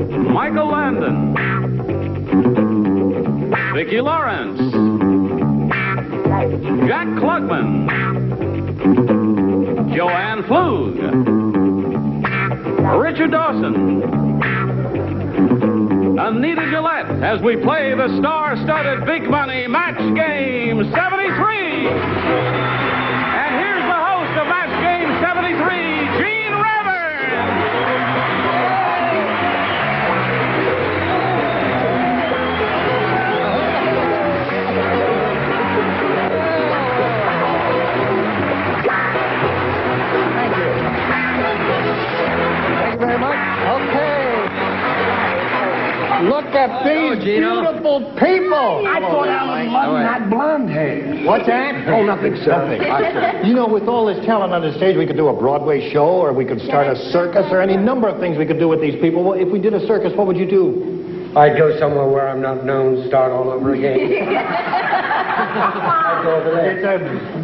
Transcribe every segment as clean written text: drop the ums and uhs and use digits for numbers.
Michael Landon, Vicki Lawrence, Jack Klugman, Joanne Flug, Richard Dawson, Anita Gillette, as we play the star-studded Big Money Match Game 73. And here's the host of Match Game 73, Gene Rayburn. Thank you very much. Okay. Look at these beautiful people. I thought Alan Lutton had blonde hair. What's that? Oh, nothing, sir. Nothing. You know, with all this talent on the stage, we could do a Broadway show, or we could start a circus, or any number of things we could do with these people. Well, if we did a circus, what would you do? I'd go somewhere where I'm not known, start all over again. I'd go over there. It's a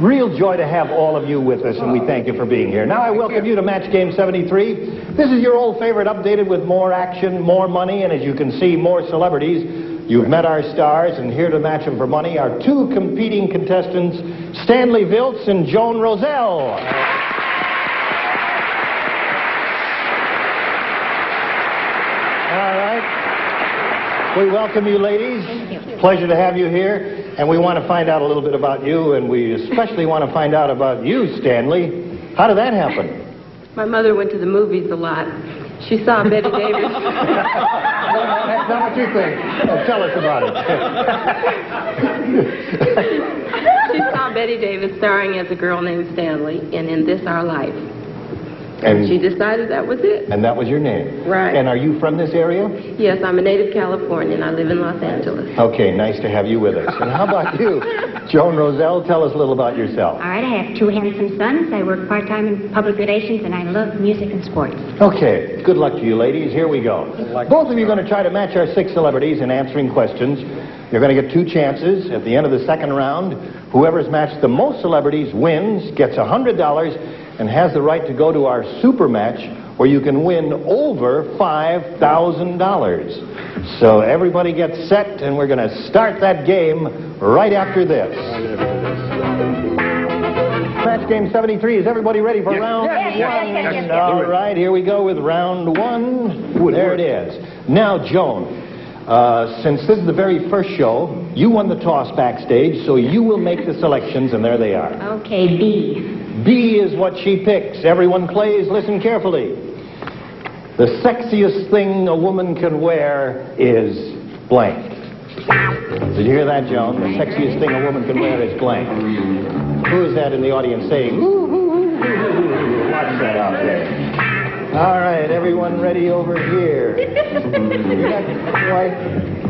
real joy to have all of you with us, and we thank you for being here. Now I welcome you to Match Game 73. This is your old favorite, updated with more action, more money, and as you can see, more celebrities. You've met our stars, and here to match them for money are two competing contestants, Stanley Viltz and Joan Roselle. All right. We welcome you, ladies. Thank you. Pleasure to have you here. And we want to find out a little bit about you, and we especially want to find out about you, Stanley. How did that happen? My mother went to the movies a lot. She saw Betty Davis. That's not what you think. Oh, tell us about it. She saw Betty Davis starring as a girl named Stanley in This Our Life. And She decided that was it. And that was your name? Right. And are you from this area? Yes, I'm a native Californian. I live in Los Angeles. Okay, nice to have you with us. And how about you? Joan Roselle, tell us a little about yourself. All right, I have two handsome sons. I work part-time in public relations, and I love music and sports. Okay, good luck to you, ladies. Here we go. Both of you are going to try to match our 6 celebrities in answering questions. You're going to get 2 chances. At the end of the second round, whoever's matched the most celebrities wins, gets $100, and has the right to go to our super match, where you can win over $5,000. So everybody gets set, and we're going to start that game right after this. Match Game 73. Is everybody ready for round one? Yes. All right, here we go with round 1. There it is. Now, Joan, since this is the very first show, you won the toss backstage, so you will make the selections, and there they are. Okay, B. B is what she picks. Everyone plays. Listen carefully. The sexiest thing a woman can wear is blank. Did you hear that, Joan? The sexiest thing a woman can wear is blank. Who is that in the audience saying, ooh, ooh, ooh, ooh, ooh? Watch that out there. All right, everyone ready over here? You're not quite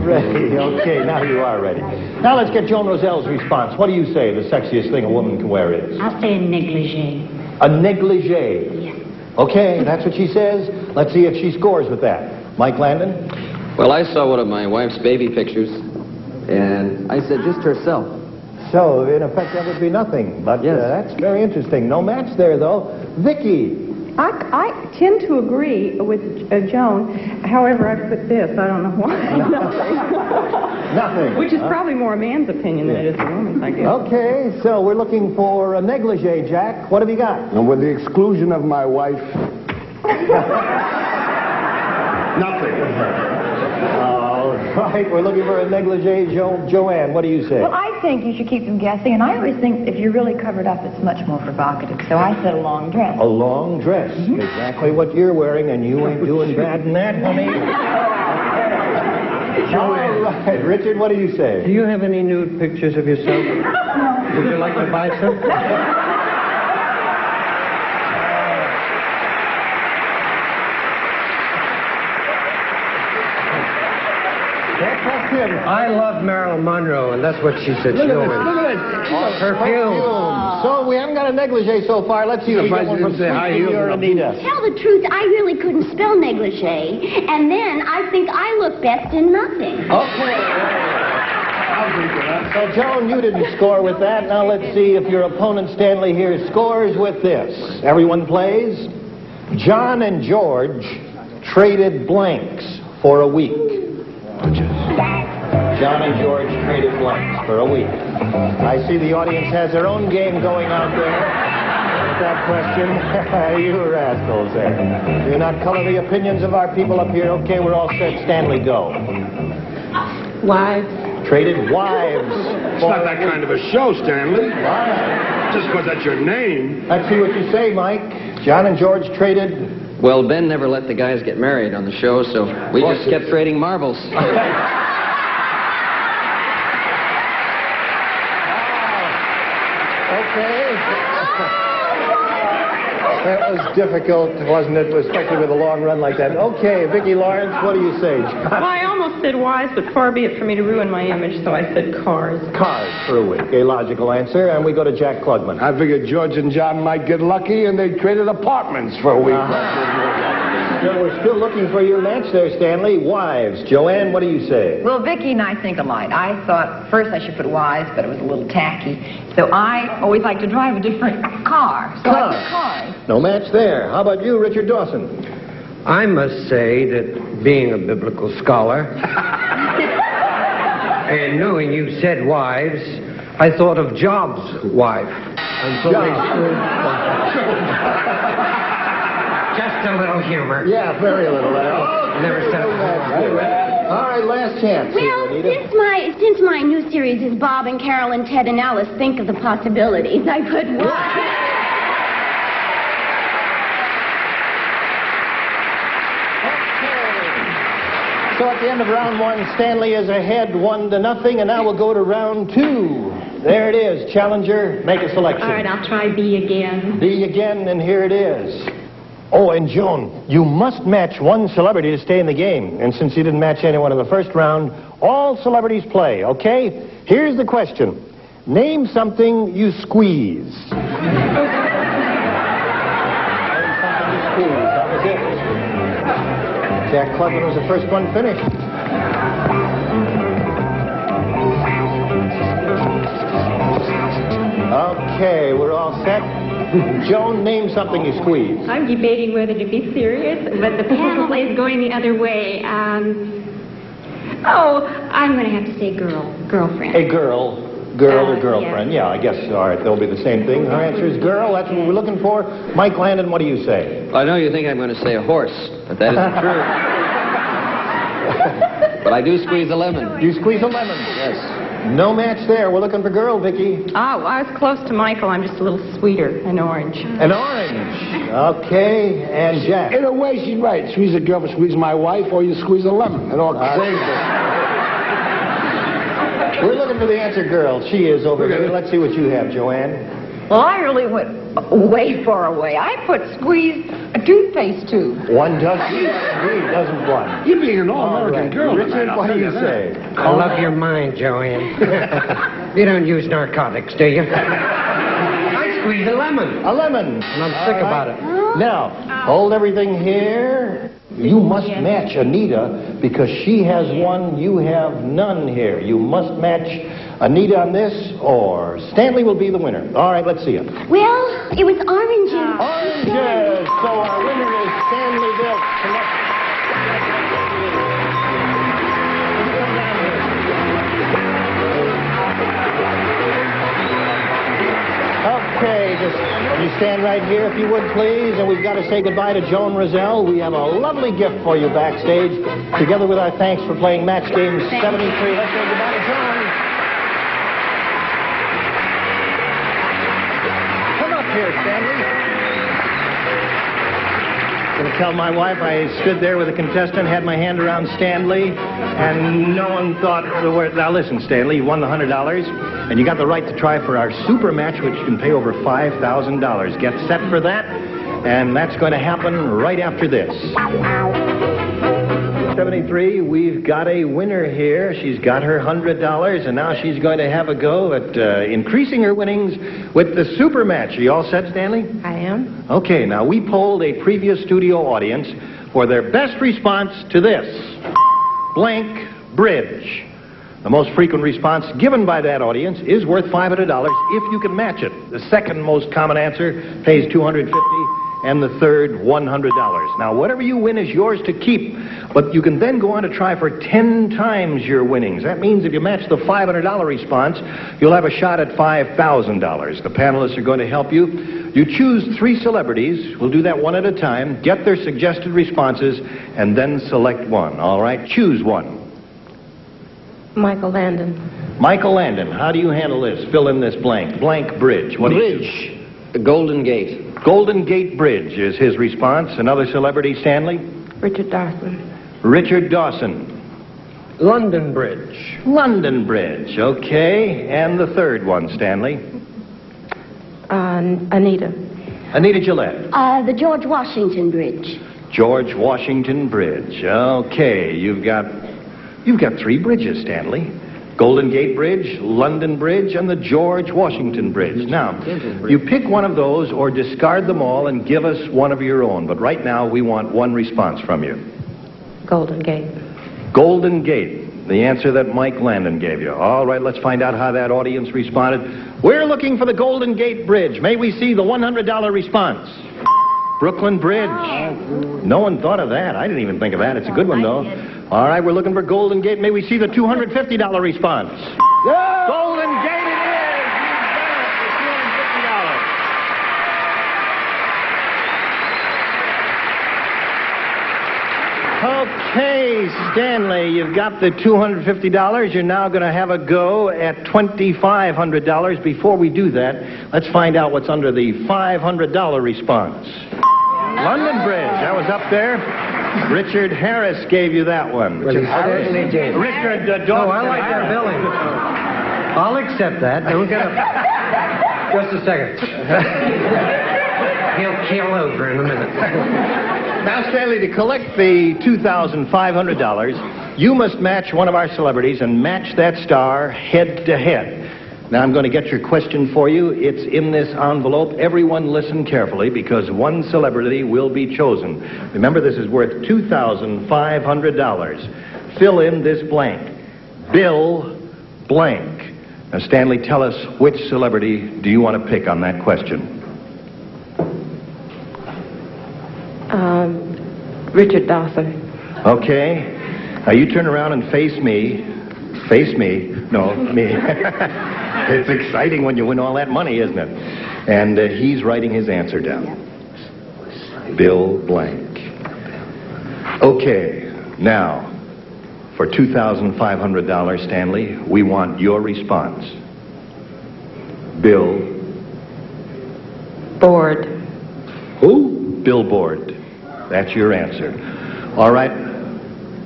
ready. Okay, now you are ready. Now let's get Joan Roselle's response. What do you say the sexiest thing a woman can wear is? I'll say a negligee. A negligee. Yes. Okay, that's what she says. Let's see if she scores with that. Mike Landon? Well, I saw one of my wife's baby pictures, and I said just herself. So, in effect, that would be nothing. But Yes. That's very interesting. No match there, though. Vicki? I tend to agree with Joan. However, I put this. I don't know why. Nothing. Which is probably more a man's opinion than it is a woman's, I guess. Okay, so we're looking for a negligee, Jack. What have you got? And with the exclusion of my wife, nothing. All right, we're looking for a negligee. Joanne, what do you say? Well, I think you should keep them guessing, and I always think if you're really covered up, it's much more provocative. So I said a long dress. A long dress. Exactly what you're wearing, and you ain't doing bad in that, honey. All right, Richard, what do you say? Do you have any nude pictures of yourself? Would you like to buy some? I love Marilyn Monroe, and that's what she said. Look She at this, always... look at this. Perfume. So we haven't got a negligee so far. Let's see if we get one from Sweetie or Anita. Tell the truth, I really couldn't spell negligee, and then I think I look best in nothing. Okay. So, Joan, you didn't score with that. Now let's see if your opponent, Stanley, here scores with this. Everyone plays. John and George traded blanks for a week. John and George traded blanks for a week. I see the audience has their own game going out there. With that question, you rascals there. Do not color the opinions of our people up here. Okay, we're all set. Stanley, go. Wives. Traded wives. It's not that kind of a show, Stanley. Why? Just because that's your name. Let's see what you say, Mike. John and George traded. Well, Ben never let the guys get married on the show, so we just kept trading marbles. Okay. That was difficult, wasn't it? Especially with a long run like that. Okay, Vicki Lawrence, what do you say? Well, I almost said wives, but far be it for me to ruin my image, so I said cars. Cars for a week. A logical answer. And we go to Jack Klugman. I figured George and John might get lucky and they traded apartments for a week. So we're still looking for your match there, Stanley. Wives. Joanne, what do you say? Well, Vicki and I think alike. I thought first I should put wives, but it was a little tacky. So I always like to drive a different car. So I put cars. No match there. How about you, Richard Dawson? I must say that being a biblical scholar and knowing you said wives, I thought of Job's wife. And so just a little humor. Yeah, very little. Never said it before. All right, last chance. Well, since my new series is Bob and Carol and Ted and Alice think of the possibilities, I put wives. So at the end of round one, Stanley is ahead 1-0, and now we'll go to round two. There it is. Challenger, make a selection. All right, I'll try B again. B again, and here it is. Oh, and Joan, you must match one celebrity to stay in the game. And since you didn't match anyone in the first round, all celebrities play, okay? Here's the question. Name something you squeeze. That was it. Jack Klugman was the first one finished. Okay, we're all set. Joan, name something you squeeze. I'm debating whether to be serious, but the panel is going the other way. I'm going to have to say girlfriend. A girl or girlfriend. Yeah, I guess, all right, they'll be the same thing. Her answer is girl. That's what we're looking for. Mike Landon, what do you say? Well, I know you think I'm going to say a horse, but that isn't true. But I do squeeze a lemon. You squeeze a lemon? Yes. No match there. We're looking for girl, Vicki. Oh, I was close to Michael. I'm just a little sweeter. An orange. An orange. Okay, and Jack. In a way, she's right. Squeeze a girl, squeeze my wife, or you squeeze a lemon. And all We're looking for the answer, girl. She is over here. Let's see what you have, Joanne. Well, I really went way far away. I put squeeze a toothpaste tube. One does indeed, doesn't one? You're being an all-American girl. Richard, what do you say? I love your mind, Joanne. You don't use narcotics, do you? I squeeze a lemon. A lemon. And I'm sick about it. Now, hold everything here. You must match Anita because she has one, you have none here. You must match Anita on this, or Stanley will be the winner. All right, let's see it. Well, it was oranges. Oranges! So our winner is Stanley Bill. Okay, just you stand right here if you would, please. And we've got to say goodbye to Joan Rozelle. We have a lovely gift for you backstage, together with our thanks for playing Match Game 73. Let's say goodbye to Joan. Come up here, Stanley. I'm going to tell my wife I stood there with a contestant, had my hand around Stanley, and no one thought the word. Now listen, Stanley, you won the $100, and you got the right to try for our super match, which can pay over $5,000. Get set for that, and that's going to happen right after this. 73, we've got a winner here. She's got her $100, and now she's going to have a go at increasing her winnings with the super match. Are you all set, Stanley? I am. Okay, now we polled a previous studio audience for their best response to this blank bridge. The most frequent response given by that audience is worth $500 if you can match it. The second most common answer pays $250, and the third $100. Now, whatever you win is yours to keep. But you can then go on to try for 10 times your winnings. That means if you match the $500 response, you'll have a shot at $5,000. The panelists are going to help you. You choose 3 celebrities. We'll do that one at a time. Get their suggested responses, and then select one. All right? Choose one. Michael Landon. Michael Landon, how do you handle this? Fill in this blank. Blank bridge. What do you do? The Golden Gate. Golden Gate Bridge is his response. Another celebrity, Stanley? Richard Dawson. Richard Dawson. London Bridge. London Bridge, okay. And the third one, Stanley? Anita. Anita Gillette. The George Washington Bridge. George Washington Bridge, okay. You've got 3 bridges, Stanley. Golden Gate Bridge, London Bridge, and the George Washington Bridge. Now, you pick one of those or discard them all and give us one of your own. But right now, we want one response from you. Golden Gate. Golden Gate, the answer that Mike Landon gave you. All right, let's find out how that audience responded. We're looking for the Golden Gate Bridge. May we see the $100 response? Brooklyn Bridge. No one thought of that. I didn't even think of that. It's a good one, though. All right, we're looking for Golden Gate. May we see the $250 response? Yeah. Golden Gate it is! You've done it for $250. Okay, Stanley, you've got the $250. You're now going to have a go at $2,500. Before we do that, let's find out what's under the $500 response. London Bridge, that was up there. Richard Harris gave you that one. Richard Harris? Richard Dawson. Oh, I like that billing. I'll accept that. Don't get up. Just a second. He'll keel over in a minute. Now, Stanley, to collect the $2,500, you must match one of our celebrities and match that star head to head. Now, I'm going to get your question for you. It's in this envelope. Everyone listen carefully because one celebrity will be chosen. Remember, this is worth $2,500. Fill in this blank. Bill blank. Now, Stanley, tell us which celebrity do you want to pick on that question? Richard Dawson. Okay. Now, you turn around and face me. Face me. No, me. It's exciting when you win all that money, isn't it? And he's writing his answer down. Bill blank. Okay, now, for $2,500, Stanley, we want your response. Bill. Board. Who? Billboard. That's your answer. All right,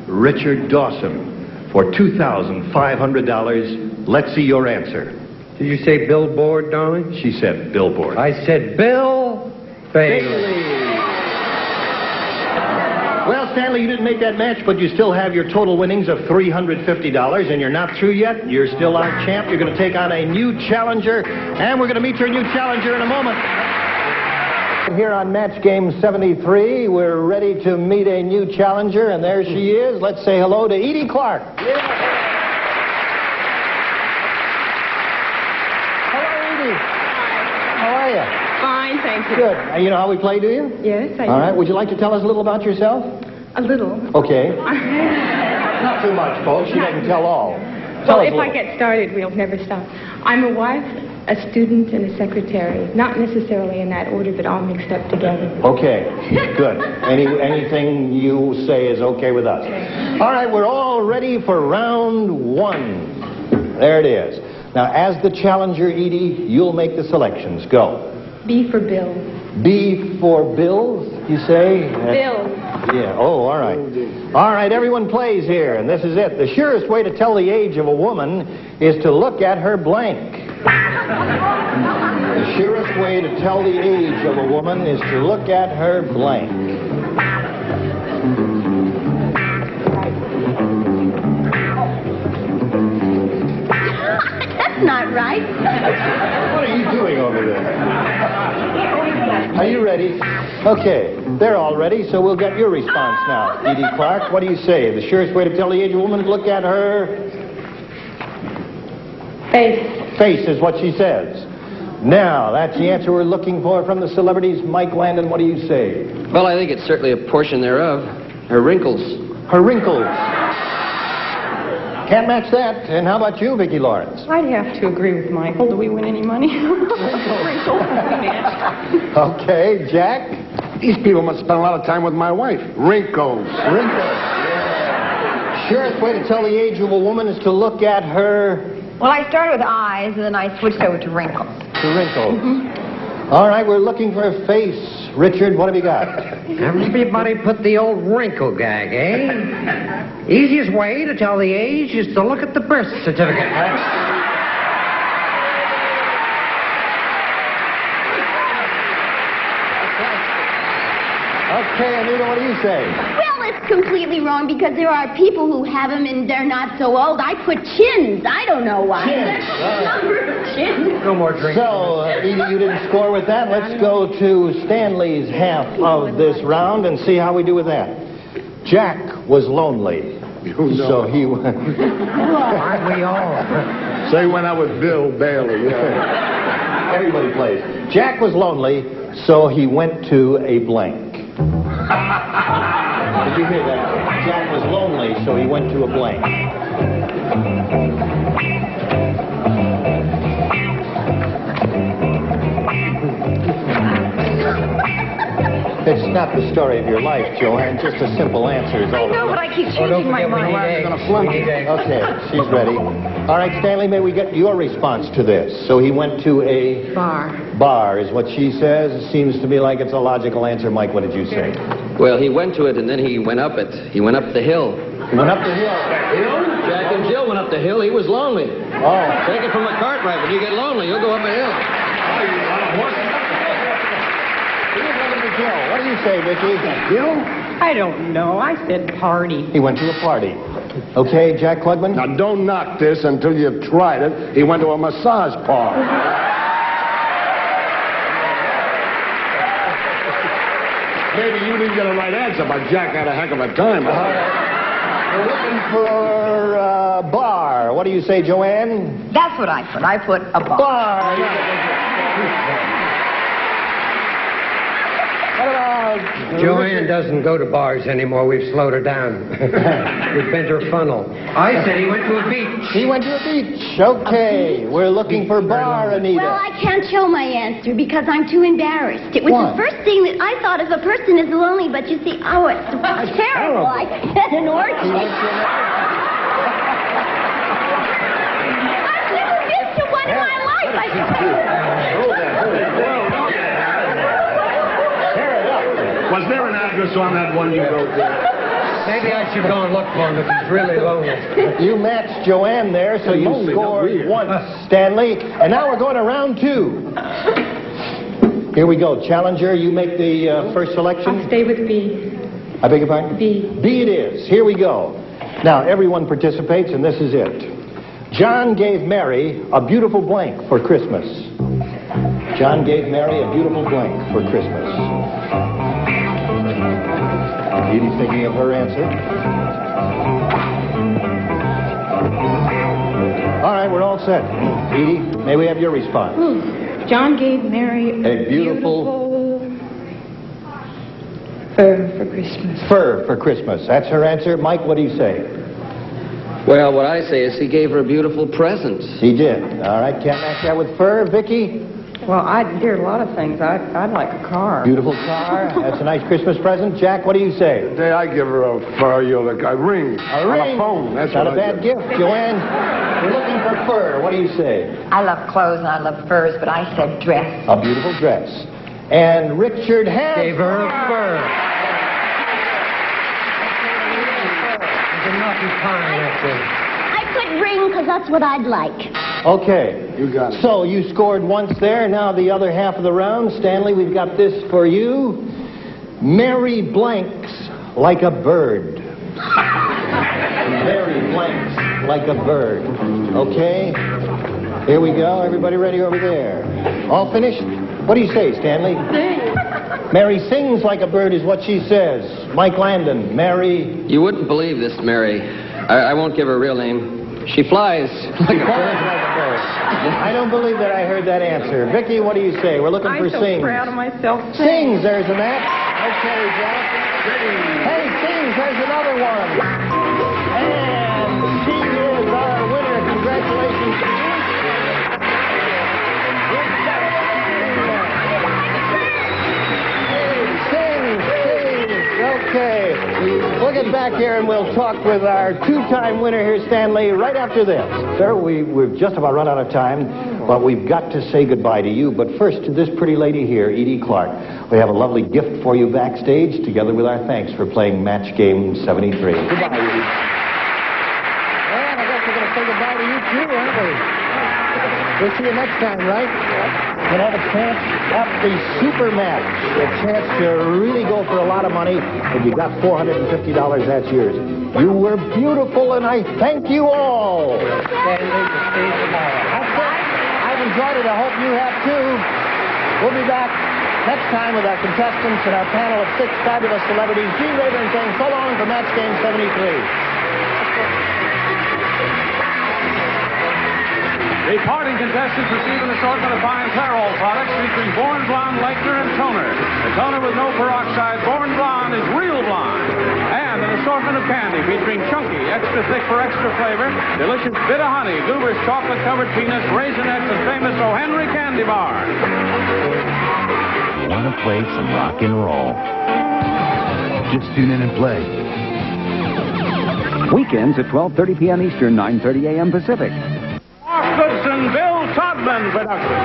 Richard Dawson, for $2,500, let's see your answer. Did you say billboard, darling? She said billboard. I said Bill Bailey. Well, Stanley, you didn't make that match, but you still have your total winnings of $350, and you're not through yet. You're still our champ. You're going to take on a new challenger, and we're going to meet your new challenger in a moment. Here on Match Game 73, we're ready to meet a new challenger, and there she is. Let's say hello to Edie Clark. How are you? Fine, thank you. Good. You know how we play, do you? Yes, I do. All right. Would you like to tell us a little about yourself? A little. Okay. Not too much, folks. She doesn't tell all. Well, if I get started, we'll never stop. I'm a wife, a student, and a secretary. Not necessarily in that order, but all mixed up together. Okay. Good. Anything you say is okay with us. All right. We're all ready for round 1. There it is. Now, as the challenger, Edie, you'll make the selections. Go. B for Bill. B for Bill, you say? Bill. Yeah. Oh, all right. All right, everyone plays here, and this is it. The surest way to tell the age of a woman is to look at her blank. The surest way to tell the age of a woman is to look at her blank. That's not right. What are you doing over there? Are you ready? Okay, they're all ready, so we'll get your response now. Edie Clark, what do you say? The surest way to tell the age of a woman is to look at her... Face. Face is what she says. Now, that's the answer we're looking for from the celebrities. Mike Landon, what do you say? Well, I think it's certainly a portion thereof. Her wrinkles. Her wrinkles. Can't match that. And how about you, Vicki Lawrence? I'd have to agree with Michael. Do we win any money? Okay, Jack? These people must spend a lot of time with my wife. Wrinkles. Wrinkles. Surest way to tell the age of a woman is to look at her... Well, I started with eyes, and then I switched over to wrinkles. To wrinkles. All right, we're looking for a face. Richard, what have you got? Everybody put the old wrinkle gag, eh? Easiest way to tell the age is to look at the birth certificate. Okay, Anita, what do you say? Well, it's completely wrong because there are people who have them and they're not so old. I put chins. I don't know why. Chins. Chins. No more drinks. So, Edie, you didn't score with that. Let's go to Stanley's half of this round and see how we do with that. Jack was lonely. So he went... Aren't we all? So he went out with Bill Bailey. Yeah. Everybody plays. Jack was lonely, so he went to a blank. Did you hear that? Jack was lonely, so he went to a blank. It's not the story of your life, Joanne. Just a simple answer is all. I know, but I keep changing my mind. Okay, she's ready. All right, Stanley, may we get your response to this? So he went to a... Bar. Bar is what she says. It seems to me like it's a logical answer. Mike, what did you say? Well, he went to it, and then he went up it. He went up the hill. He went up the hill. Jack and Jill went up the hill. He was lonely. Oh. Take it from a Cartwright. When you get lonely, you'll go up a hill. What do you say, Vicky? Bill? I don't know. I said party. He went to a party. Okay, Jack Klugman? Now, don't knock this until you've tried it. He went to a massage parlor. Maybe you didn't get a right answer, but Jack had a heck of a time. We're looking for a bar. What do you say, Joanne? That's what I put. I put a bar. Bar. What about... Joanne doesn't go to bars anymore. We've slowed her down. We've bent her funnel. I said he went to a beach. He went to a beach. Okay. We're looking for bar, Anita. Well, I can't show my answer because I'm too embarrassed. It was Why? the first thing that I thought if a person is lonely, but you see, oh, it's terrible. I had an orgy. I've never been to one in my life. Was there an address on that one you wrote there? Maybe I should go and look for him if he's really lonely. You matched Joanne there, so you Lonely, not scored weird. once, Stanley. And now we're going to round two. Here we go. Challenger, you make the first selection. I'll stay with B. I beg your pardon? B. B it is. Here we go. Now, everyone participates, and this is it. John gave Mary a beautiful blank for Christmas. John gave Mary a beautiful blank for Christmas. Edie's thinking of her answer. All right, we're all set. Edie, may we have your response? John gave Mary A beautiful fur for Christmas. fur for Christmas. That's her answer. Mike, what do you say? Well, what I say is he gave her a beautiful present. He did. All right, can't match that with fur. Vicky? Well, there are a lot of things. I'd like a car. Beautiful car. That's a nice Christmas present. Jack, what do you say? Today I give her a ring. A ring. On a phone. That's not what a bad gift. Joanne, we're looking for fur. What do you say? I love clothes and I love furs, but I said dress. A beautiful dress. And Richard has... Gave her a fur. There's a knotty pine, that's it. I put ring because that's what I'd like. Okay. You got it. So you scored once there. Now the other half of the round. Stanley, we've got this for you. Mary blanks like a bird. Mary blanks like a bird. Okay? Here we go. Everybody ready over there? All finished? What do you say, Stanley? Mary sings like a bird is what she says. Mike Landon, Mary... You wouldn't believe this, Mary. I won't give her a real name. She flies like a bird. I don't believe that I heard that answer. Vicky, what do you say? We're looking for I'm so sings. proud of myself. Sings, there's a match. Okay, Jack. Hey, sings, there's another one. get back here and we'll talk with our two-time winner here, Stanley, right after this. Sir, we've just about run out of time, but we've got to say goodbye to you. But first, to this pretty lady here, Edie Clark. We have a lovely gift for you backstage, together with our thanks for playing Match Game 73. Goodbye, Edie. Well, I guess we're going to say goodbye to you, too, aren't we? We'll see you next time, right? You'll have a chance at the super match, a chance to really go for a lot of money, and you got $450, that's yours. You were beautiful, and I thank you all. I've enjoyed it. I hope you have, too. We'll be back next time with our contestants and our panel of 6 fabulous celebrities. Gene Rayburn saying so long for Match Game 73. The parting contestants receive an assortment of fine Clairol products featuring Born Blonde, Lightener, and Toner. The toner with no peroxide, Born Blonde, is real blonde. And an assortment of candy featuring Chunky, extra thick for extra flavor, delicious bit of honey, Goober's chocolate-covered peanuts, Raisinets, and famous O. Henry candy bars. Want to play some rock and roll? Just tune in and play. Weekends at 12:30 p.m. Eastern, 9:30 a.m. Pacific. Goodson, Bill Todman production.